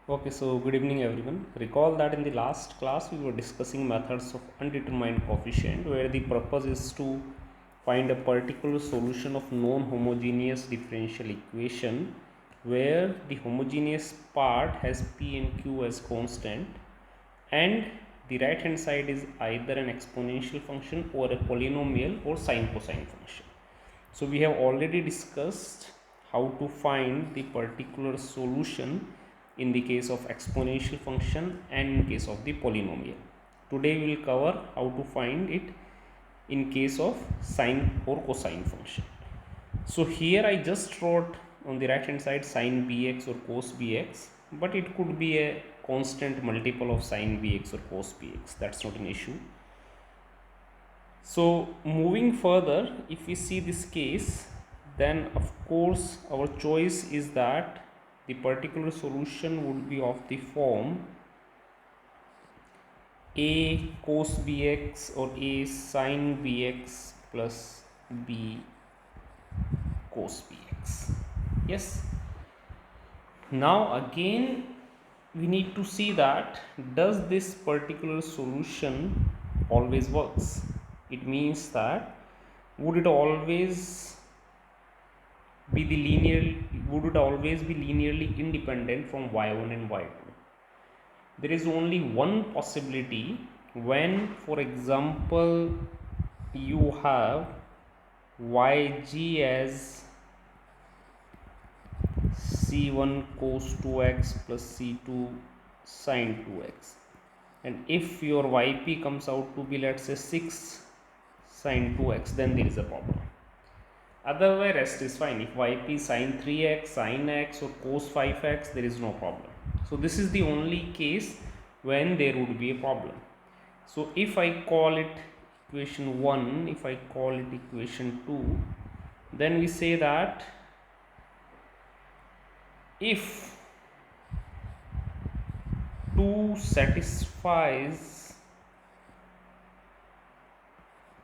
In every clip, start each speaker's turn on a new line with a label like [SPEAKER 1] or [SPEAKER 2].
[SPEAKER 1] Okay, so good evening everyone. Recall that in the last class we were discussing methods of undetermined coefficient where the purpose is to find a particular solution of non-homogeneous differential equation where the homogeneous part has p and q as constant and the right hand side is either an exponential function or a polynomial or sine cosine function. So we have already discussed how to find the particular solution in the case of exponential function and in case of the polynomial. Today we will cover how to find it in case of sine or cosine function. So here I just wrote on the right hand side sine bx or cos bx, but it could be a constant multiple of sine bx or cos bx. That's not an issue. So moving further, if we see this case, then of course our choice is that the particular solution would be of the form a cos bx or a sin bx plus b cos bx. Yes. Now again we need to see that does this particular solution always works. It means that would it always be linearly independent from y1 and y2. There is only one possibility when, for example, you have yg as c1 cos 2x plus c2 sin 2x, and if your yp comes out to be, let's say, 6 sin 2x, then there is a problem. Otherwise rest is fine. If yp is sin 3x, sin x or cos 5x, there is no problem. So this is the only case when there would be a problem. So if I call it equation 1, if I call it equation 2, then we say that if 2 satisfies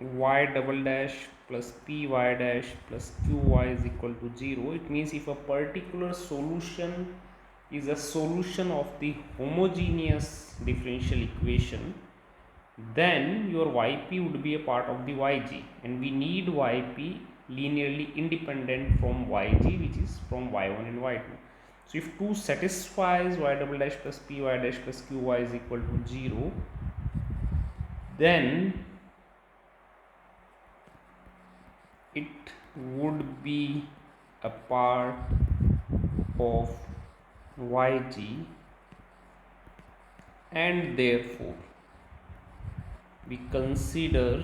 [SPEAKER 1] y double dash plus py dash plus qy is equal to 0, it means if a particular solution is a solution of the homogeneous differential equation, then your yp would be a part of the yg, and we need yp linearly independent from yg, which is from y1 and y2. So if 2 satisfies y double dash plus py dash plus qy is equal to 0, then it would be a part of yg, and therefore we consider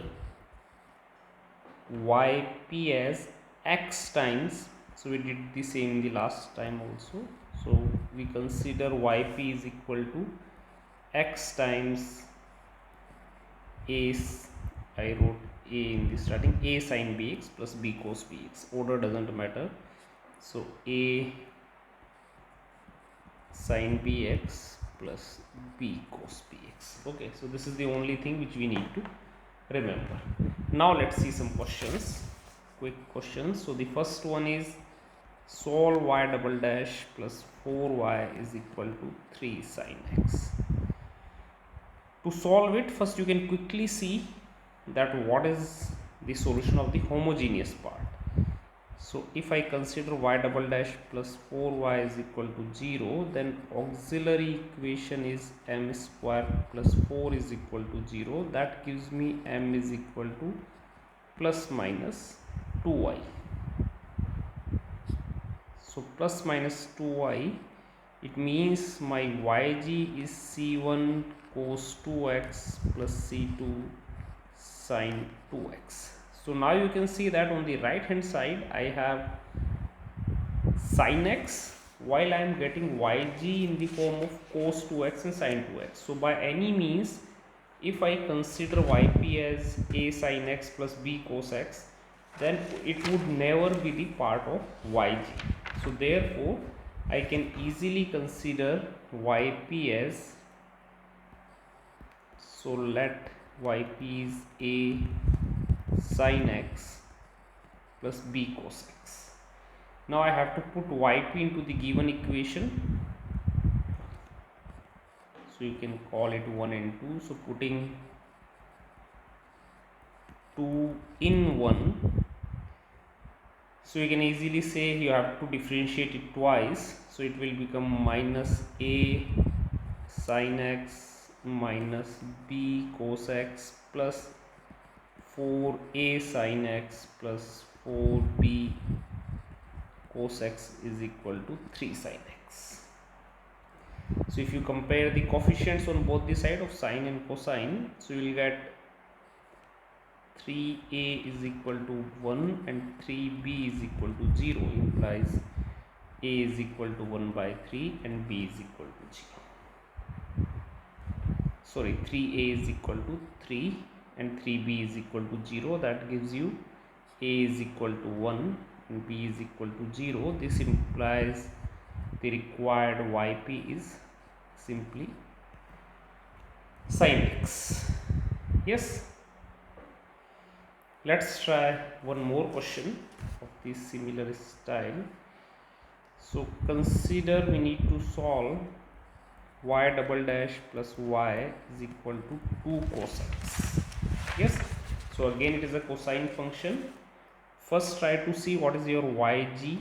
[SPEAKER 1] yp as x times. So we did the same the last time also. So we consider yp is equal to x times a, I wrote a in the starting, a sin bx plus b cos bx. Order doesn't matter. So a sin bx plus b cos bx. Okay, so this is the only thing which we need to remember. Now let's see some questions, quick questions. So the first one is solve y double dash plus 4y is equal to 3 sin x. To solve it, first you can quickly see that what is the solution of the homogeneous part. So if I consider y double dash plus 4y is equal to 0, then auxiliary equation is m square plus 4 is equal to 0. That gives me m is equal to plus minus 2y. So plus minus 2y, it means my yg is c1 cos 2x plus c2 sin 2x. So now you can see that on the right hand side I have sin x, while I am getting yg in the form of cos 2x and sin 2x. So by any means, if I consider yp as a sin x plus b cos x, then it would never be the part of yg. So therefore I can easily consider yp as, so let yp is a sin x plus b cos x. Now I have to put yp into the given equation. so you can call it 1 and 2. So putting 2 in 1, so you can easily say you have to differentiate it twice, so it will become minus a sin x minus b cos x plus 4a sin x plus 4b cos x is equal to 3 sin x. So if you compare the coefficients on both the side of sine and cosine, so you will get 3a is equal to 1 and 3b is equal to 0, implies a is equal to 1 by 3 and b is equal to 0. Sorry, 3a is equal to 3 and 3b is equal to 0. That gives you a is equal to 1 and b is equal to 0. This implies the required yp is simply sin x. Yes. Let's try one more question of this similar style. So consider we need to solve y double dash plus y is equal to 2 cos x. Yes. So again it is a cosine function. First try to see what is your yg.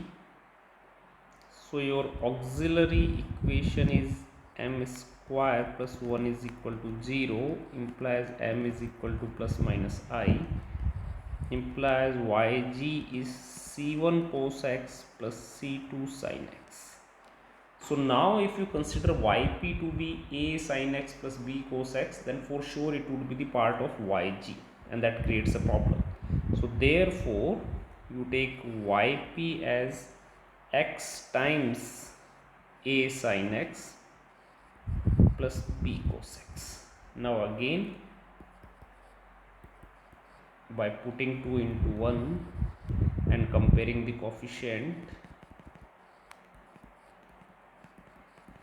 [SPEAKER 1] So your auxiliary equation is m square plus 1 is equal to 0, implies m is equal to plus minus I, implies yg is c1 cos x plus c2 sin x. So now if you consider yp to be a sin x plus b cos x, then for sure it would be the part of yg, and that creates a problem. So therefore you take yp as x times a sin x plus b cos x. Now again by putting 2 into 1 and comparing the coefficient,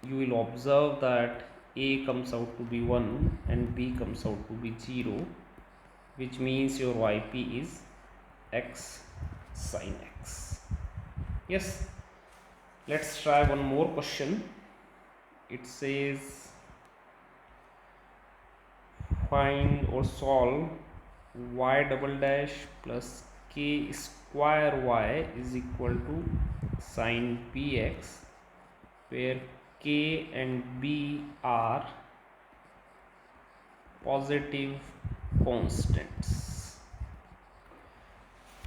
[SPEAKER 1] you will observe that a comes out to be 1 and b comes out to be 0, which means your yp is x sin x. Yes. Let's try one more question. It says find or solve y double dash plus k square y is equal to sin bx, where k and b are positive constants.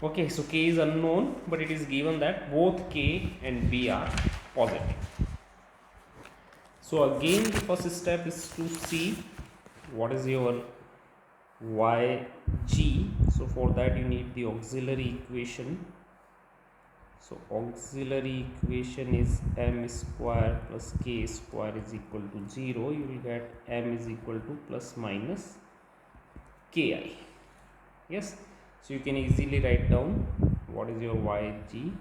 [SPEAKER 1] Okay, so k is unknown, but it is given that both k and b are positive. So again the first step is to see what is your yg. So for that you need the auxiliary equation. So auxiliary equation is m square plus k square is equal to 0. You will get m is equal to plus minus ki. Yes. So you can easily write down what is your yg.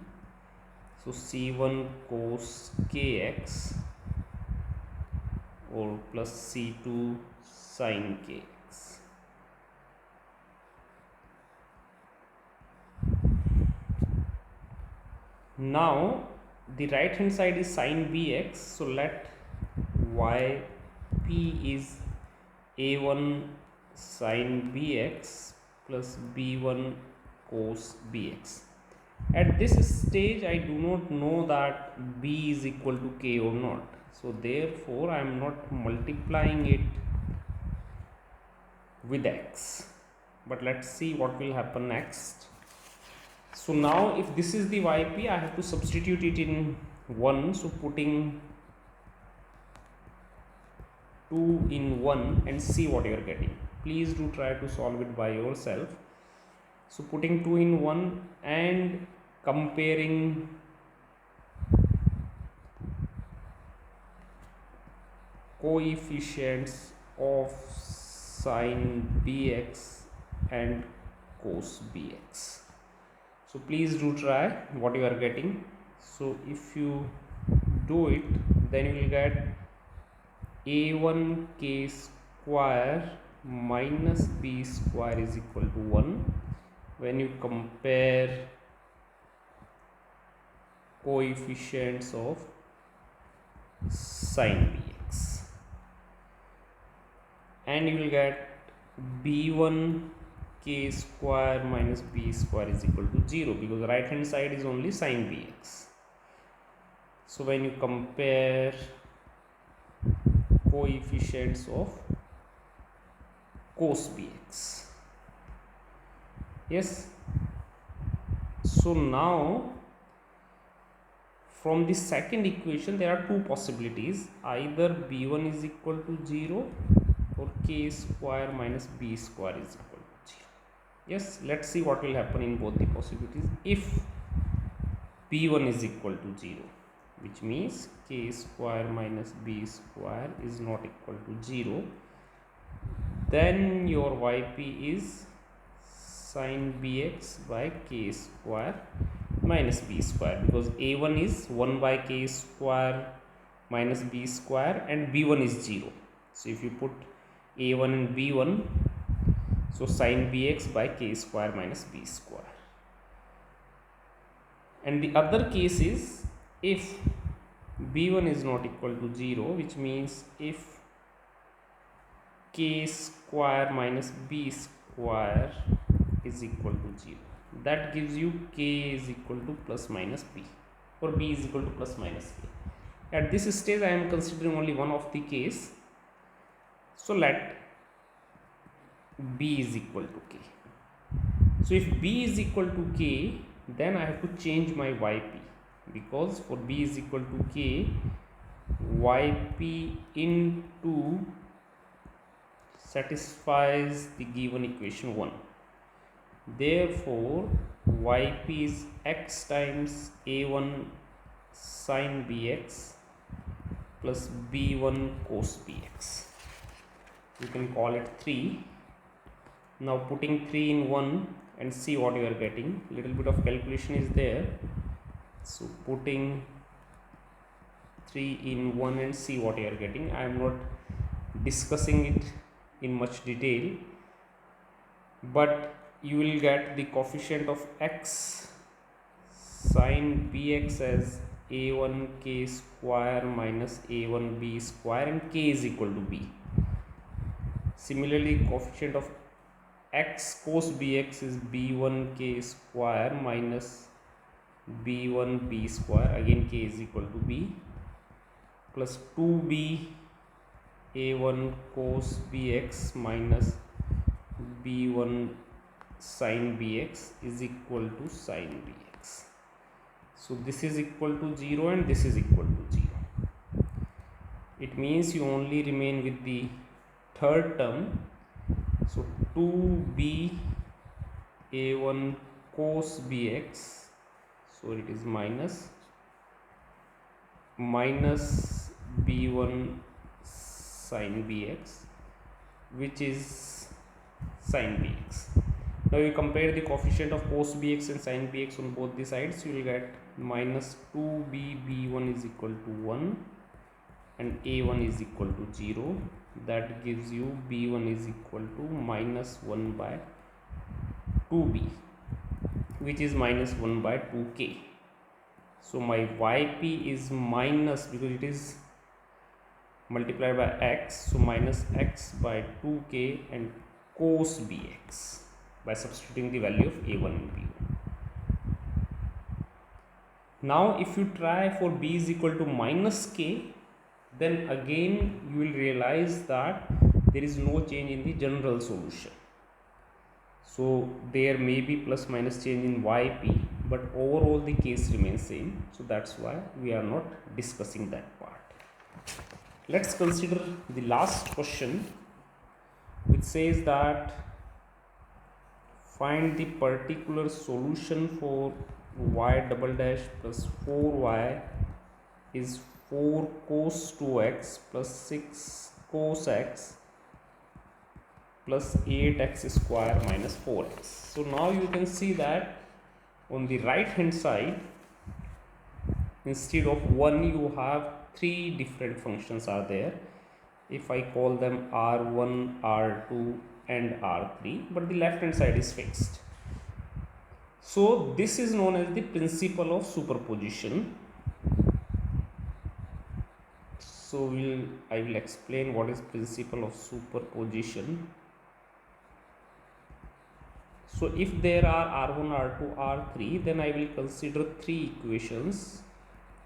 [SPEAKER 1] So c1 cos kx or plus c2 sin kx. Now the right hand side is sin bx, so let yp is a1 sin bx plus b1 cos bx. At this stage I do not know that b is equal to k or not, so therefore I am not multiplying it with x, but let's see what will happen next. So now if this is the yp, I have to substitute it in 1, so putting 2 in 1 and see what you are getting. Please do try to solve it by yourself. So putting 2 in 1 and comparing coefficients of sin bx and cos bx. So please do try what you are getting. So if you do it, then you will get a1 k square minus b square is equal to 1 when you compare coefficients of sin bx. and you will get b1 k square minus b square is equal to 0, because right hand side is only sin bx. So when you compare coefficients of cos bx, yes, so now from the second equation there are two possibilities, either b1 is equal to 0 or k square minus b square is equal to 0. Yes, let's see what will happen in both the possibilities. If b1 is equal to 0, which means k square minus b square is not equal to 0, then your yp is sin bx by k square minus b square, because a1 is 1 by k square minus b square and b1 is 0. So if you put a1 and b1, so sin bx by k square minus b square. And the other case is if b1 is not equal to 0, which means if k square minus b square is equal to 0, that gives you k is equal to plus minus b, or b is equal to plus minus k. At this stage I am considering only one of the case, so let b is equal to k. So if b is equal to k, then I have to change my yp, because for b is equal to k, yp into satisfies the given equation 1. Therefore yp is x times a1 sin bx plus b1 cos bx. You can call it 3. Now putting 3 in 1 and see what you are getting. Little bit of calculation is there, so putting 3 in 1 and see what you are getting. I am not discussing it in much detail, but you will get the coefficient of x sin bx as a1 k square minus a1 b square, and k is equal to b. Similarly, coefficient of x cos bx is b1 k square minus b1 b square, again k is equal to b, plus 2b a1 cos bx minus b1 sin bx is equal to sin bx. So this is equal to 0 and this is equal to 0. It means you only remain with the third term. So 2b a1 cos bx, so it is minus b1 sin bx, which is sin bx. Now you compare the coefficient of cos bx and sin bx on both the sides, you will get minus 2b b1 is equal to 1 and a1 is equal to 0. That gives you b1 is equal to minus 1 by 2b, which is minus 1 by 2k. So my yp is minus, because it is multiplied by x, so minus x by 2k and cos bx by substituting the value of a1 and b1. Now if you try for b is equal to minus k, then again you will realize that there is no change in the general solution. So there may be plus minus change in yp, but overall the case remains same. So that's why we are not discussing that part. Let's consider the last question, which says that find the particular solution for y double dash plus 4y is 4 cos 2x plus 6 cos x plus 8x square minus 4x. So now you can see that on the right hand side, instead of 1 you have 3 different functions are there. If I call them r1, r2 and r3, but the left hand side is fixed. So this is known as the principle of superposition. So I will explain what is principle of superposition. So if there are R1, R2, R3, then I will consider three equations,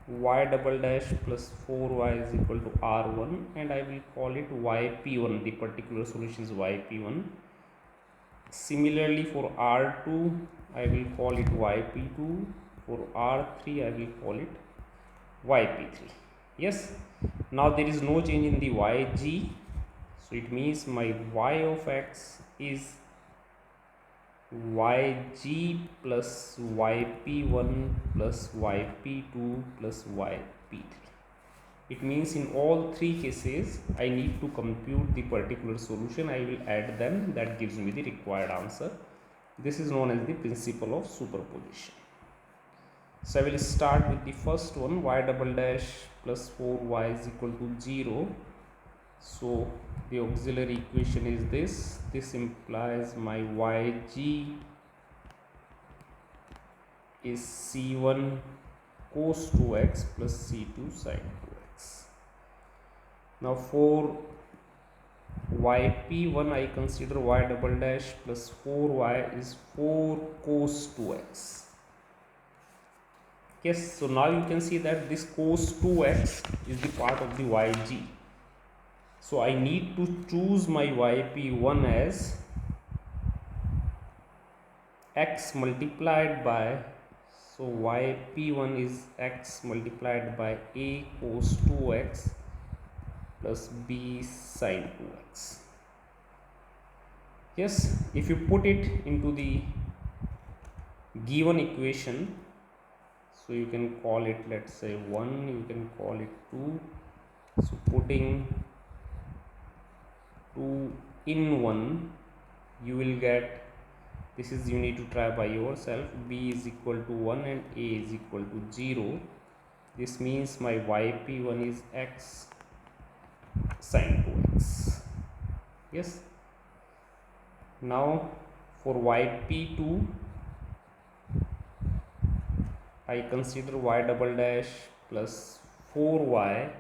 [SPEAKER 1] y double dash plus 4y is equal to R1, and I will call it yp1, the particular solution is yp1. Similarly for R2, I will call it yp2, for R3 I will call it yp3. Yes, now there is no change in the yg, so it means my y of x is yg plus yp1 plus yp2 plus yp3. It means in all three cases I need to compute the particular solution. I will add them, that gives me the required answer. This is known as the principle of superposition. So I will start with the first one, y double dash plus 4y is equal to 0. So the auxiliary equation is this. This implies my yg is c1 cos 2x plus c2 sin 2x. Now for yp1 I consider y double dash plus 4y is 4 cos 2x. Yes, so now you can see that this cos 2x is the part of the yg. So I need to choose my yp1 as x multiplied by, so yp1 is x multiplied by a cos 2x plus b sin 2x. Yes, if you put it into the given equation, so you can call it, let's say 1, you can call it 2. So putting 2 in 1, you will get, this is, you need to try by yourself, b is equal to 1 and a is equal to 0. This means my yp1 is x sin 2x. Yes, now for yp2 I consider y double dash plus 4y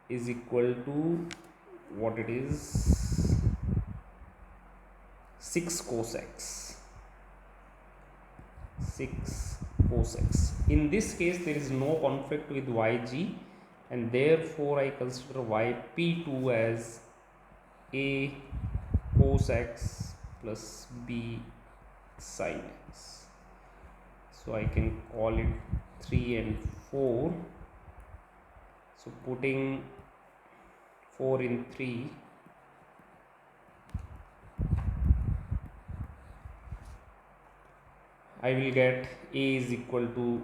[SPEAKER 1] is equal to, what it is, 6 cos x. 6 cos x. In this case there is no conflict with yg, and therefore I consider yp2 as a cos x plus b sin x. So I can call it 3 and 4. So putting 4 in 3, I will get a is equal to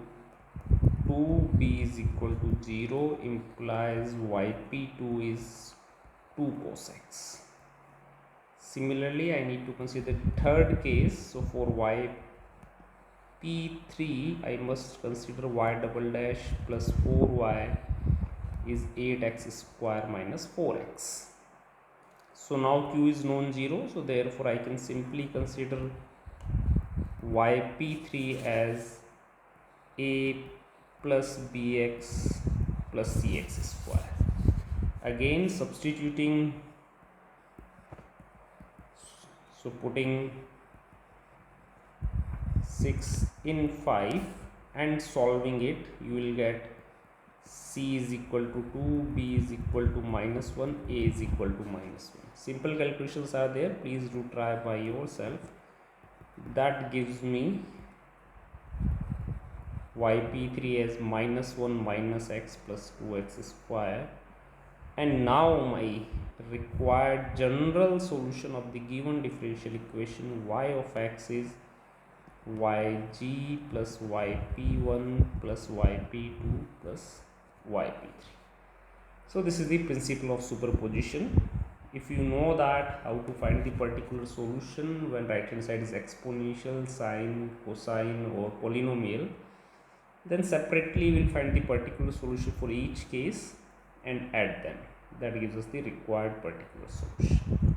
[SPEAKER 1] 2, b is equal to 0, implies yp2 is 2 cos x. Similarly, I need to consider the third case. So for yp3 I must consider y double dash plus 4y is 8x square minus 4x. So now q is non-zero, so therefore I can simply consider yp3 as a plus bx plus cx square. Again substituting, so putting 6 in 5 and solving it, you will get c is equal to 2, b is equal to minus 1, a is equal to minus 1. Simple calculations are there, please do try by yourself. That gives me yp3 as minus 1 minus x plus 2x square. And now my required general solution of the given differential equation, y of x is yg plus yp1 plus yp2 plus yp3. So this is the principle of superposition. If you know that how to find the particular solution when right hand side is exponential, sine, cosine or polynomial, then separately we will find the particular solution for each case and add them. That gives us the required particular solution.